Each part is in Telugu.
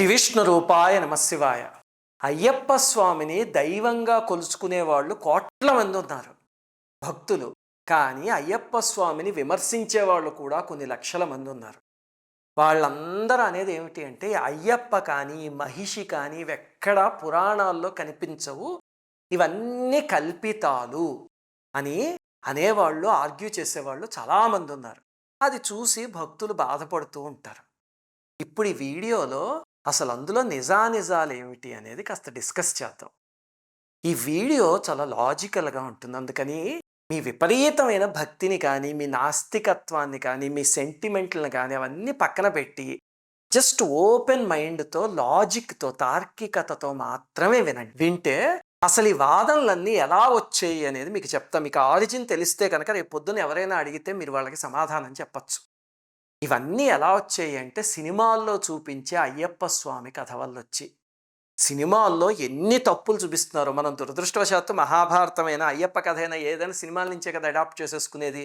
శ్రీ విష్ణు రూపాయ నమశివాయ. అయ్యప్ప స్వామిని దైవంగా కొలుచుకునే వాళ్ళు కోట్ల మంది ఉన్నారు భక్తులు. కానీ అయ్యప్ప స్వామిని విమర్శించే వాళ్ళు కూడా కొన్ని లక్షల మంది ఉన్నారు. వాళ్ళందరూ అనేది ఏమిటి అంటే అయ్యప్ప కానీ మహిషి కానీ ఇవెక్కడా పురాణాల్లో కనిపించవు, ఇవన్నీ కల్పితాలు అని అనేవాళ్ళు, ఆర్గ్యూ చేసేవాళ్ళు చాలామంది ఉన్నారు. అది చూసి భక్తులు బాధపడుతూ ఉంటారు. ఇప్పుడు ఈ వీడియోలో అసలు అందులో నిజానిజాలు ఏమిటి అనేది కాస్త డిస్కస్ చేద్దాం. ఈ వీడియో చాలా లాజికల్గా ఉంటుంది. అందుకని మీ విపరీతమైన భక్తిని కానీ, మీ నాస్తికత్వాన్ని కానీ, మీ సెంటిమెంట్లను కానీ అవన్నీ పక్కన పెట్టి జస్ట్ ఓపెన్ మైండ్తో, లాజిక్తో, తార్కికతతో మాత్రమే వినండి. వింటే అసలు ఈ వాదనలన్నీ ఎలా వచ్చాయి అనేది మీకు చెప్తా. మీకు ఆరిజిన్ తెలిస్తే కనుక రేపు పొద్దున ఎవరైనా అడిగితే మీరు వాళ్ళకి సమాధానం చెప్పచ్చు. ఇవన్నీ ఎలా వచ్చాయి అంటే సినిమాల్లో చూపించే అయ్యప్ప స్వామి కథ వల్ల వచ్చి. సినిమాల్లో ఎన్ని తప్పులు చూపిస్తున్నారో మనం దురదృష్టవశాత్తు మహాభారతమైన అయ్యప్ప కథ అయినా ఏదైనా సినిమాల నుంచే కదా అడాప్ట్ చేసేసుకునేది.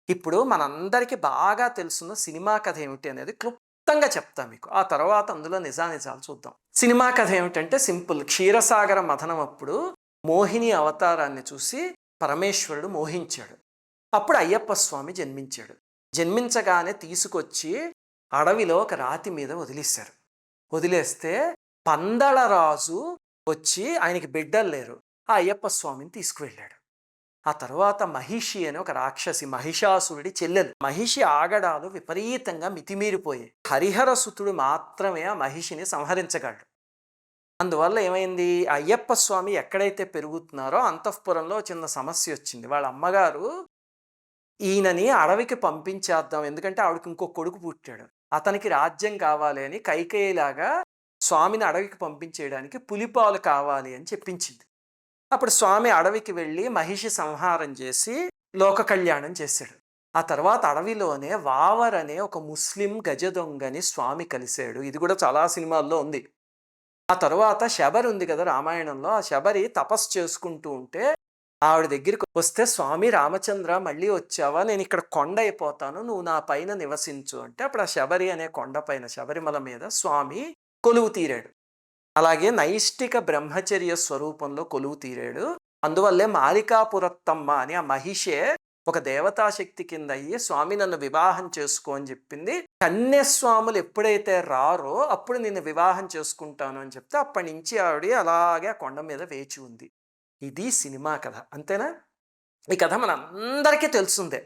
ఇప్పుడు మనందరికీ బాగా తెలుసున్న సినిమా కథ ఏమిటి అనేది క్లుప్తంగా చెప్తాం మీకు. ఆ తర్వాత అందులో నిజానిజాలు చూద్దాం. సినిమా కథ ఏమిటంటే సింపుల్. క్షీరసాగర మథనం అప్పుడు మోహిని అవతారాన్ని చూసి పరమేశ్వరుడు మోహించాడు. అప్పుడు అయ్యప్ప స్వామి జన్మించాడు. జన్మించగానే తీసుకొచ్చి అడవిలో ఒక రాతి మీద వదిలేశారు. వదిలేస్తే పందళరాజు వచ్చి, ఆయనకి బిడ్డలు లేరు, ఆ అయ్యప్ప స్వామిని తీసుకువెళ్ళాడు. ఆ తర్వాత మహిషి అని ఒక రాక్షసి, మహిషాసురుడి చెల్లెలు. మహిషి ఆగడాలు విపరీతంగా మితిమీరిపోయాయి. హరిహరసుతుడు మాత్రమే ఆ మహిషిని సంహరించగలడు. అందువల్ల ఏమైంది, అయ్యప్ప స్వామి ఎక్కడైతే పెరుగుతున్నారో అంతఃపురంలో చిన్న సమస్య వచ్చింది. వాళ్ళ అమ్మగారు ఈయనని అడవికి పంపించేద్దాం, ఎందుకంటే ఆవిడకి ఇంకో కొడుకు పుట్టాడు, అతనికి రాజ్యం కావాలి అని కైకేయిలాగా స్వామిని అడవికి పంపించేయడానికి పులిపాలు కావాలి అని చెప్పించింది. అప్పుడు స్వామి అడవికి వెళ్ళి మహిషి సంహారం చేసి లోక కళ్యాణం చేశాడు. ఆ తర్వాత అడవిలోనే వావర్ అనే ఒక ముస్లిం గజ దొంగని స్వామి కలిశాడు. ఇది కూడా చాలా సినిమాల్లో ఉంది. ఆ తర్వాత శబరి ఉంది కదా రామాయణంలో, ఆ శబరి తపస్సు చేసుకుంటూ ఉంటే ఆవిడ దగ్గరికి వస్తే, స్వామి రామచంద్ర మళ్ళీ వచ్చావా, నేను ఇక్కడ కొండ అయిపోతాను, నువ్వు నా పైన నివసించు అంటే అప్పుడు ఆ శబరి అనే కొండ పైన, శబరిమల మీద స్వామి కొలువు తీరాడు. అలాగే నైష్టిక బ్రహ్మచర్య స్వరూపంలో కొలువు తీరాడు. అందువల్లే మాలికాపురత్తమ్మ అని ఆ మహిషే ఒక దేవతాశక్తి కింద అయ్యి స్వామి నన్ను వివాహం చేసుకో అని చెప్పింది. కన్యస్వాములు ఎప్పుడైతే రారో అప్పుడు నేను వివాహం చేసుకుంటాను అని చెప్తే అప్పటి నుంచి ఆవిడ అలాగే ఆ కొండ మీద వేచి ఉంది. ఇది సినిమా కథ, అంతేనా? ఈ కథ మనందరికీ తెలుసుందే.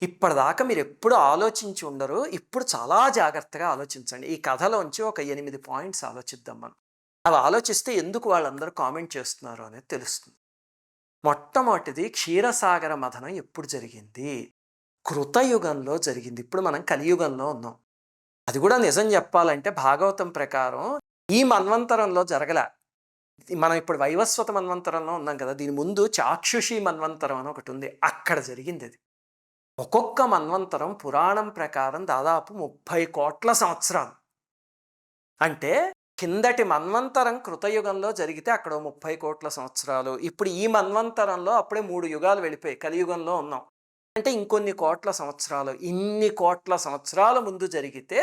ఇప్పటిదాకా మీరు ఎప్పుడు ఆలోచించి ఉండరు. ఇప్పుడు చాలా జాగ్రత్తగా ఆలోచించండి. ఈ కథలోంచి ఒక 8 పాయింట్స్ ఆలోచిద్దాం మనం. అవి ఆలోచిస్తే ఎందుకు వాళ్ళందరూ కామెంట్ చేస్తున్నారు అనేది తెలుస్తుంది. మొట్టమొదటిది, క్షీరసాగర మథనం ఎప్పుడు జరిగింది? కృతయుగంలో జరిగింది. ఇప్పుడు మనం కలియుగంలో ఉన్నాం. అది కూడా నిజం చెప్పాలంటే భాగవతం ప్రకారం ఈ మన్వంతరంలో జరగలే. మనం ఇప్పుడు వైవస్వత మన్వంతరంలో ఉన్నాం కదా, దీని ముందు చాక్షుషి మన్వంతరం అని ఒకటి ఉంది, అక్కడ జరిగింది అది. ఒక్కొక్క మన్వంతరం పురాణం ప్రకారం దాదాపు 30 కోట్ల సంవత్సరాలు. అంటే కిందటి మన్వంతరం కృతయుగంలో జరిగితే అక్కడ 30 కోట్ల సంవత్సరాలు. ఇప్పుడు ఈ మన్వంతరంలో అప్పుడే 3 యుగాలు వెళ్ళిపోయి కలియుగంలో ఉన్నాం. అంటే ఇంకొన్ని కోట్ల సంవత్సరాలు. ఇన్ని కోట్ల సంవత్సరాల ముందు జరిగితే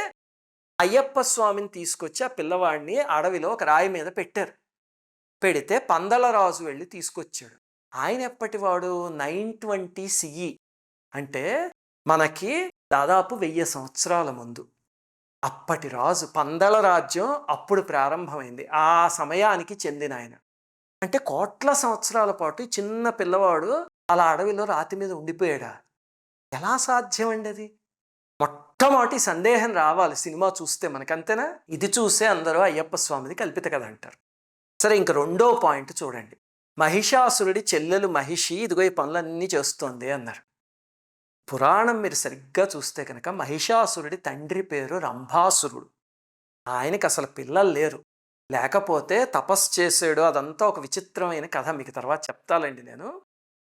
అయ్యప్ప స్వామిని తీసుకొచ్చి ఆ పిల్లవాడిని అడవిలో ఒక రాయి మీద పెట్టారు. పెడితే పందళరాజు వెళ్ళి తీసుకొచ్చాడు. ఆయన ఎప్పటివాడు? 920 CE, అంటే మనకి దాదాపు 1000 సంవత్సరాల ముందు. అప్పటి రాజు, పందళ రాజ్యం అప్పుడు ప్రారంభమైంది, ఆ సమయానికి చెందిన ఆయన. అంటే కోట్ల సంవత్సరాల పాటు చిన్న పిల్లవాడు అలా అడవిలో రాతి మీద ఉండిపోయాడా? ఎలా సాధ్యం అండి అది? మొట్టమొదటి సందేహం రావాలి సినిమా చూస్తే మనకి, అంతేనా? ఇది చూసే అందరూ అయ్యప్ప స్వామిది కల్పిత కథ అంటారు. సరే, ఇంక రెండో పాయింట్ చూడండి. మహిషాసురుడి చెల్లెలు మహిషి ఇదిగో ఈ పనులన్నీ చేస్తోంది అన్నారు. పురాణం మీరు సరిగ్గా చూస్తే కనుక మహిషాసురుడి తండ్రి పేరు రంభాసురుడు. ఆయనకి అసలు పిల్లలు లేరు. లేకపోతే తపస్సు చేసాడు. అదంతా ఒక విచిత్రమైన కథ, మీకు తర్వాత చెప్తాలండి నేను.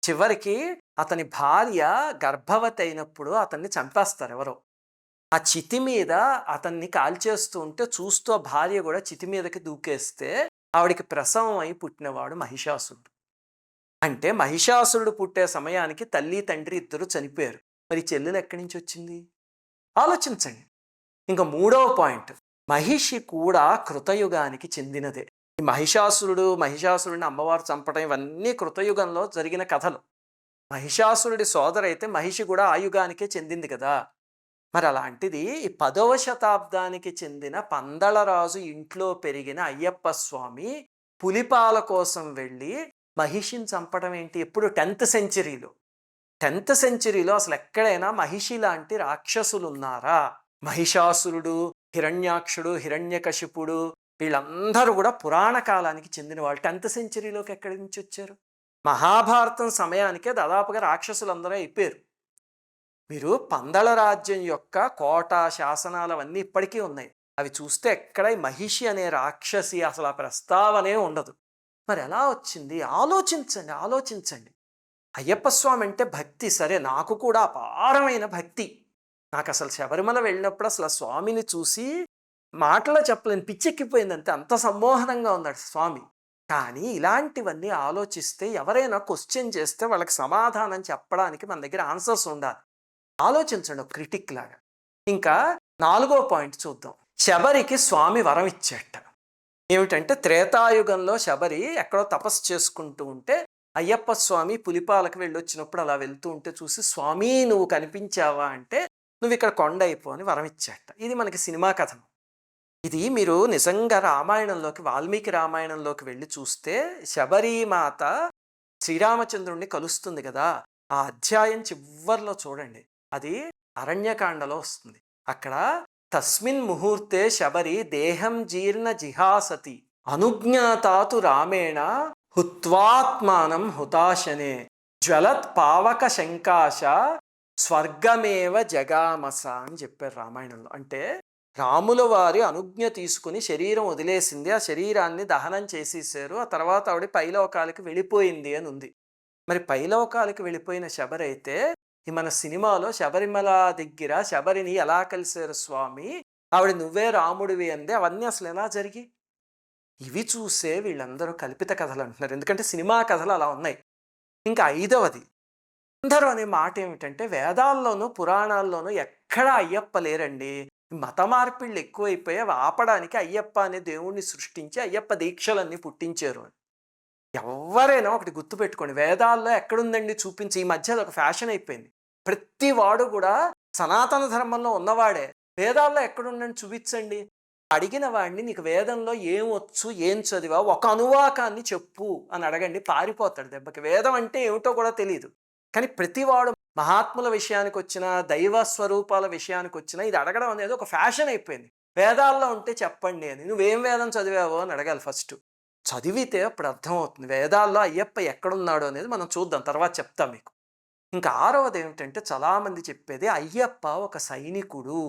చివరికి అతని భార్య గర్భవతి అయినప్పుడు అతన్ని చంపేస్తారు ఎవరో. ఆ చితి మీద అతన్ని కాల్చేస్తూ ఉంటే చూస్తూ ఆ భార్య కూడా చితి మీదకి దూకేస్తే ఆవిడికి ప్రసవం అయి పుట్టినవాడు మహిషాసురుడు. అంటే మహిషాసురుడు పుట్టే సమయానికి తల్లి తండ్రి ఇద్దరు చనిపోయారు. మరి చెల్లెలు ఎక్కడి నుంచి వచ్చింది? ఆలోచించండి. ఇంకా మూడవ పాయింట్, మహిషి కూడా కృతయుగానికి చెందినదే. ఈ మహిషాసురుడిని అమ్మవారు చంపడం ఇవన్నీ కృతయుగంలో జరిగిన కథలు. మహిషాసురుడి సోదరైతే మహిషి కూడా ఆ యుగానికే చెందింది కదా! మరి అలాంటిది ఈ 10వ శతాబ్దానికి చెందిన పందలరాజు ఇంట్లో పెరిగిన అయ్యప్ప స్వామి పులిపాల కోసం వెళ్ళి మహిషిని చంపడం ఏంటి? ఎప్పుడు 10th సెంచరీలో. 10th సెంచరీలో అసలు ఎక్కడైనా మహిషి లాంటి రాక్షసులు ఉన్నారా? మహిషాసురుడు, హిరణ్యాక్షుడు, హిరణ్యకశిపుడు వీళ్ళందరూ కూడా పురాణ కాలానికి చెందిన వాళ్ళు. 10th సెంచరీలోకి ఎక్కడి నుంచి వచ్చారు? మహాభారతం సమయానికే దాదాపుగా రాక్షసులందరూ అయిపోయారు. మీరు పందల రాజ్యం యొక్క కోట శాసనాలు అవన్నీ ఇప్పటికీ ఉన్నాయి. అవి చూస్తే ఎక్కడ ఈ మహిషి అనే రాక్షసి అసలు ఆ ప్రస్తావనే ఉండదు. మరి ఎలా వచ్చింది? ఆలోచించండి. అయ్యప్ప స్వామి అంటే భక్తి. సరే, నాకు కూడా అపారమైన భక్తి. నాకు అసలు శబరిమల వెళ్ళినప్పుడు అసలు ఆ స్వామిని చూసి మాటలో చెప్పలేను, పిచ్చెక్కిపోయింది అంతే. అంత సమ్మోహనంగా ఉన్నాడు స్వామి. కానీ ఇలాంటివన్నీ ఆలోచిస్తే ఎవరైనా క్వశ్చన్ చేస్తే వాళ్ళకి సమాధానం చెప్పడానికి మన దగ్గర ఆన్సర్స్ ఉండాలి. ఆలోచించండి ఒక క్రిటిక్ లాగా. ఇంకా 4వ పాయింట్ చూద్దాం. శబరికి స్వామి వరం ఇచ్చేట. ఏమిటంటే త్రేతాయుగంలో శబరి ఎక్కడో తపస్సు చేసుకుంటూ ఉంటే అయ్యప్ప స్వామి పులిపాలకు వెళ్ళొచ్చినప్పుడు అలా వెళ్తూ ఉంటే చూసి, స్వామి నువ్వు కనిపించావా అంటే, నువ్వు ఇక్కడ కొండ అయిపో అని వరం ఇచ్చేట. ఇది మనకి సినిమా కథనం. ఇది మీరు నిజంగా రామాయణంలోకి, వాల్మీకి రామాయణంలోకి వెళ్ళి చూస్తే శబరీమాత శ్రీరామచంద్రుణ్ణి కలుస్తుంది కదా, ఆ అధ్యాయం చివర్లో చూడండి. అది అరణ్యకాండలో వస్తుంది. అక్కడ తస్మిన్ ముహూర్తే శబరి దేహం జీర్ణ జిహాసతి అనుజ్ఞాతాతు రామేణ హుత్వాత్మానం హుతాశనే జ్వలత్ పావక శంకాశ స్వర్గమేవ జగామస అని చెప్పారు రామాయణంలో. అంటే రాముల వారి అనుజ్ఞ తీసుకుని శరీరం వదిలేసింది, ఆ శరీరాన్ని దహనం చేసేసారు, ఆ తర్వాత ఆవిడ పైలోకాలకి వెళ్ళిపోయింది అని ఉంది. మరి పైలోకాలకి వెళ్ళిపోయిన శబరి అయితే ఈ మన సినిమాలో శబరిమల దగ్గర శబరిని ఎలా కలిశారు స్వామి, ఆవిడ నువ్వే రాముడివి అంది, అవన్నీ అసలు ఎలా జరిగి? ఇవి చూసే వీళ్ళందరూ కల్పిత కథలు అంటున్నారు, ఎందుకంటే సినిమా కథలు అలా ఉన్నాయి. ఇంకా 5వది, అందరూ అనే మాట ఏమిటంటే వేదాల్లోనూ పురాణాల్లోనూ ఎక్కడా అయ్యప్ప లేరండి, మత మార్పిళ్ళు ఎక్కువైపోయి అవి ఆపడానికి అయ్యప్ప అనే దేవుణ్ణి సృష్టించి అయ్యప్ప దీక్షలన్నీ పుట్టించారు అని. ఎవరైనా ఒకటి గుర్తుపెట్టుకోండి, వేదాల్లో ఎక్కడుందండి చూపించి. ఈ మధ్య ఒక ఫ్యాషన్ అయిపోయింది, ప్రతి వాడు కూడా సనాతన ధర్మంలో ఉన్నవాడే వేదాల్లో ఎక్కడుందని చూపించండి. అడిగిన వాడిని నీకు వేదంలో ఏం వచ్చు, ఏం చదివా, ఒక అనువాకాన్ని చెప్పు అని అడగండి, పారిపోతాడు దెబ్బకి. వేదం అంటే ఏమిటో కూడా తెలియదు. కానీ ప్రతివాడు మహాత్ముల విషయానికి వచ్చినా, దైవ స్వరూపాల విషయానికి వచ్చినా ఇది అడగడం అనేది ఒక ఫ్యాషన్ అయిపోయింది. వేదాల్లో ఉంటే చెప్పండి అని. నువ్వేం వేదం చదివావో అని అడగాలి ఫస్ట్. చదివితే అప్పుడు అర్థమవుతుంది వేదాల్లో అయ్యప్ప ఎక్కడున్నాడు అనేది. మనం చూద్దాం, తర్వాత చెప్తాం మీకు. ఇంకా 6వది ఏమిటంటే చాలామంది చెప్పేది, అయ్యప్ప ఒక సైనికుడు.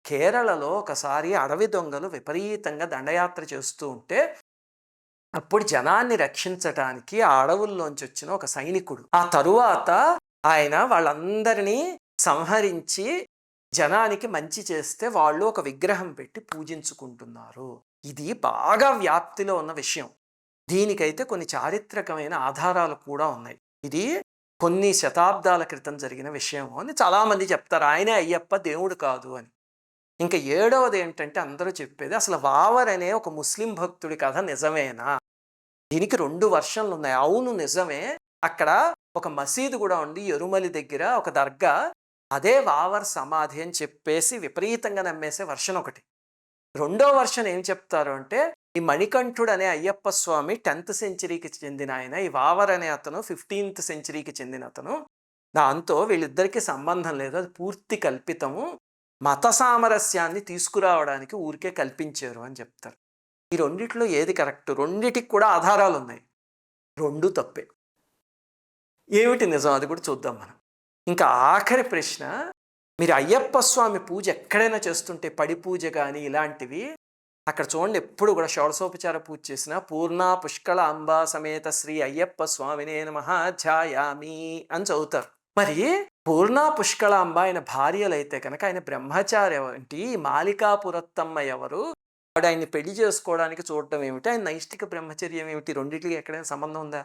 కేరళలో ఒకసారి అడవి దొంగలు విపరీతంగా దండయాత్ర చేస్తూ ఉంటే అప్పుడు జనాన్ని రక్షించటానికి ఆ అడవుల్లోంచి వచ్చిన ఒక సైనికుడు. ఆ తరువాత ఆయన వాళ్ళందరినీ సంహరించి జనానికి మంచి చేస్తే వాళ్ళు ఒక విగ్రహం పెట్టి పూజించుకుంటున్నారు. ఇది బాగా వ్యాప్తిలో ఉన్న విషయం. దీనికైతే కొన్ని చారిత్రకమైన ఆధారాలు కూడా ఉన్నాయి. ఇది కొన్ని శతాబ్దాల క్రితం జరిగిన విషయం అని చాలామంది చెప్తారు. ఆయనే అయ్యప్ప, దేవుడు కాదు అని. ఇంకా 7వది ఏంటంటే అందరూ చెప్పేది, అసలు వావర్ అనే ఒక ముస్లిం భక్తుడి కథ నిజమేనా? దీనికి 2 వర్షన్లు ఉన్నాయి. అవును నిజమే, అక్కడ ఒక మసీదు కూడా ఉంది ఎరుమలి దగ్గర, ఒక దర్గా, అదే వావర్ సమాధి అని చెప్పేసి విపరీతంగా నమ్మేసే వర్షన్ ఒకటి. 2వ వర్షన్ ఏం చెప్తారు అంటే, ఈ మణికంఠుడు అనే అయ్యప్ప స్వామి 10th సెంచరీకి చెందిన ఆయన, ఈ వావర్ అనే అతను 15th సెంచరీకి చెందిన అతను. దాంతో వీళ్ళిద్దరికీ సంబంధం లేదు, అది పూర్తి కల్పితము, మత సామరస్యాన్ని తీసుకురావడానికి ఊరికే కల్పించారు అని చెప్తారు. ఈ రెండిట్లో ఏది కరెక్ట్? రెండిటికి కూడా ఆధారాలు ఉన్నాయి, 2 తప్పే. ఏమిటి నిజం అది కూడా చూద్దాం మనం. ఇంకా ఆఖరి ప్రశ్న, మీరు అయ్యప్ప స్వామి పూజ ఎక్కడైనా చేస్తుంటే, పడి పూజ కానీ ఇలాంటివి, అక్కడ చూడండి ఎప్పుడు కూడా షోడశోపచార పూజ చేసిన పూర్ణ పుష్కళ అంబా సమేత శ్రీ అయ్యప్ప స్వామినే నమః ధ్యాయామి అని చదువుతారు. మరి పూర్ణ పుష్కళాంబ ఆయన భార్యలు అయితే కనుక ఆయన బ్రహ్మచారి ఏమిటి, మాలికాపురత్తమ్మ ఎవరు, ఆవిడ ఆయన్ని పెళ్లి చేసుకోవడానికి చూడటం ఏమిటి, ఆయన నైష్టిక బ్రహ్మచర్యం ఏమిటి, రెండింటికి ఎక్కడైనా సంబంధం ఉందా?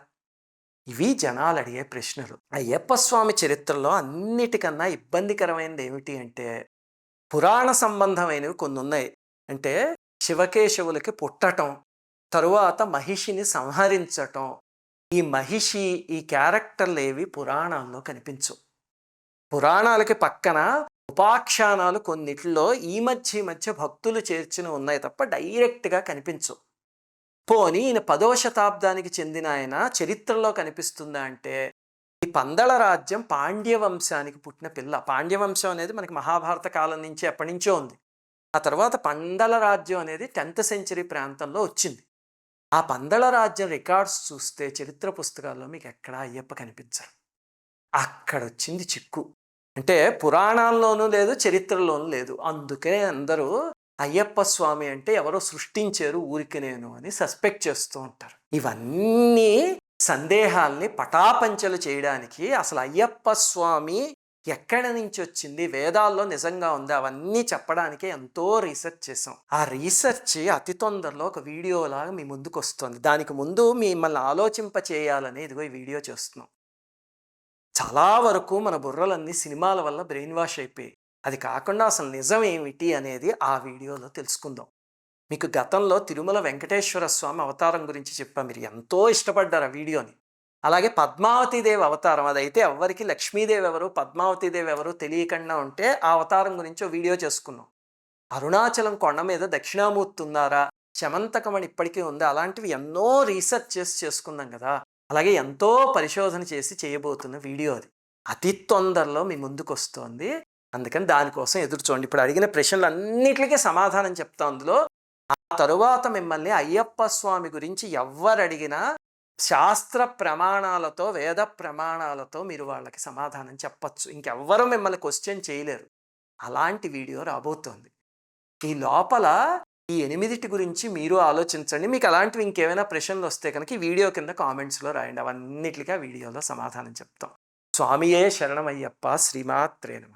ఇవి జనాలు అడిగే ప్రశ్నలు. అయ్యప్ప స్వామి చరిత్రలో అన్నిటికన్నా ఇబ్బందికరమైనది ఏమిటి అంటే, పురాణ సంబంధమైనవి కొన్ని ఉన్నాయి. అంటే శివకేశవులకి పుట్టటం, తరువాత మహిషిని సంహరించటం, ఈ మహిషి ఈ క్యారెక్టర్లు ఏవి పురాణాల్లో కనిపించవు. పురాణాలకి పక్కన ఉపాఖ్యానాలు కొన్నిటిలో ఈ మధ్య భక్తులు చేర్చిన ఉన్నాయి తప్ప డైరెక్ట్గా కనిపించవు. పోనీ ఈయన 10వ శతాబ్దానికి చెందిన ఆయన చరిత్రలో కనిపిస్తుందా అంటే, ఈ పందల రాజ్యం పాండ్య వంశానికి పుట్టిన పిల్ల. పాండ్య వంశం అనేది మనకి మహాభారత కాలం నుంచి ఎప్పటి నుంచో ఉంది. ఆ తర్వాత పందల రాజ్యం అనేది 10th సెంచరీ ప్రాంతంలో వచ్చింది. ఆ పందల రాజ్యం రికార్డ్స్ చూస్తే చరిత్ర పుస్తకాల్లో మీకు ఎక్కడా అయ్యప్ప కనిపించరు. అక్కడ వచ్చింది చిక్కు. అంటే పురాణాల్లోనూ లేదు, చరిత్రలోనూ లేదు. అందుకే అందరూ అయ్యప్ప స్వామి అంటే ఎవరో సృష్టించారు ఊరికి నేను అని సస్పెక్ట్ చేస్తూ ఉంటారు. ఇవన్నీ సందేహాల్ని పటాపంచలు చేయడానికి అసలు అయ్యప్ప స్వామి ఎక్కడి నుంచి వచ్చింది, వేదాల్లో నిజంగా ఉంది, అవన్నీ చెప్పడానికి ఎంతో రీసెర్చ్ చేసాం. ఆ రీసెర్చ్ అతి తొందరలో ఒక వీడియోలాగా మీ ముందుకు వస్తుంది. దానికి ముందు మిమ్మల్ని ఆలోచింప చేయాలని ఇదిగో ఈ వీడియో చేస్తున్నాం. చాలా వరకు మన బుర్రలన్నీ సినిమాల వల్ల బ్రెయిన్ వాష్ అయిపోయి, అది కాకుండా అసలు నిజం ఏమిటి అనేది ఆ వీడియోలో తెలుసుకుందాం. మీకు గతంలో తిరుమల వెంకటేశ్వర స్వామి అవతారం గురించి చెప్పాను, మీరు ఎంతో ఇష్టపడ్డారు ఆ వీడియోని. అలాగే పద్మావతీదేవి అవతారం, అదైతే ఎవరికి లక్ష్మీదేవి ఎవరు పద్మావతీదేవి ఎవరు తెలియకుండా ఉంటే ఆ అవతారం గురించి వీడియో చేసుకున్నాం. అరుణాచలం కొండ మీద దక్షిణామూర్తి ఉన్నారా, శమంతకమణి ఇప్పటికీ ఉందా, అలాంటివి ఎన్నో రీసెర్చ్ చేసి చేసుకుందాం కదా. అలాగే ఎంతో పరిశోధన చేసి చేయబోతున్న వీడియో అది అతి తొందరలో మీ ముందుకు వస్తుంది. అందుకని దానికోసం ఎదురు చూడండి. ఇప్పుడు అడిగిన ప్రశ్నలన్నిటికీ సమాధానం చెప్తా. అందులో ఆ తరువాత మిమ్మల్ని అయ్యప్ప స్వామి గురించి ఎవరు అడిగినా శాస్త్ర ప్రమాణాలతో వేద ప్రమాణాలతో మీరు వాళ్ళకి సమాధానం చెప్పచ్చు. ఇంకెవ్వరూ మిమ్మల్ని క్వశ్చన్ చేయలేరు. అలాంటి వీడియో రాబోతోంది. ఈ లోపల ఈ 8 గురించి మీరు ఆలోచించండి. మీకు అలాంటివి ఇంకేమైనా ప్రశ్నలు వస్తే కనుక ఈ వీడియో కింద కామెంట్స్లో రాయండి. అవన్నిటికీ వీడియోలో సమాధానం చెప్తాం. స్వామియే శరణమయ్యప్ప. శ్రీమాత్రే నమః.